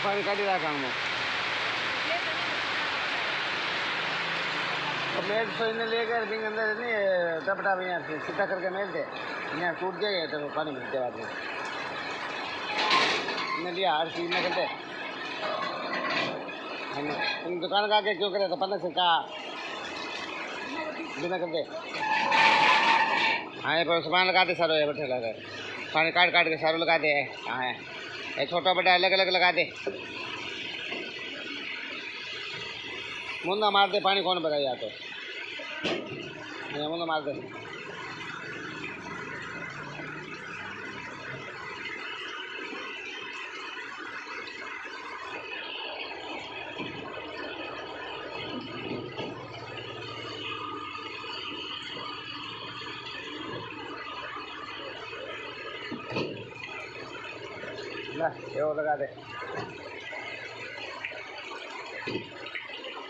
पानी काटी रखा हूँ तो मेल तो इन्हें लेकर भी अंदर नहीं टपटा भी यहाँ से सीधा करके मेल दे यहाँ टूट जाएगा तो पानी मिलते बाद में इन्हें लिया हर चीज़ में करते तुम दुकान का आके क्यों करे तो पता से कहा बिना करते हाँ ये पर सामान लगाते सारो ये बैठे लगा पानी काट काट के सारो लगाते हैं हाँ है ये छोटा बड़ा अलग अलग लगा दे मुन्ना मार दे पानी कौन भरा तो मुन्ना मार दे ला ये वो लगा दे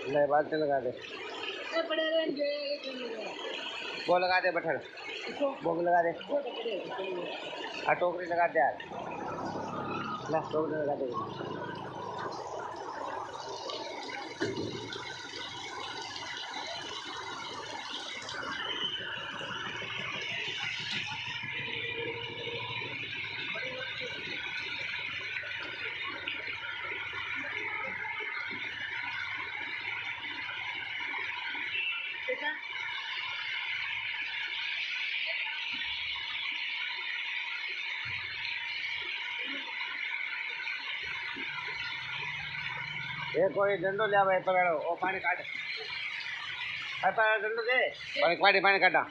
ले बाल्टी लगा दे वो लगा दे बठल वो भी लगा दे टोकरी लगा दे यार ला टोकरी लगा दे ये कोई डंडो ले आवे पकड़ो ओ पानी काट डंडो दे पानी काटा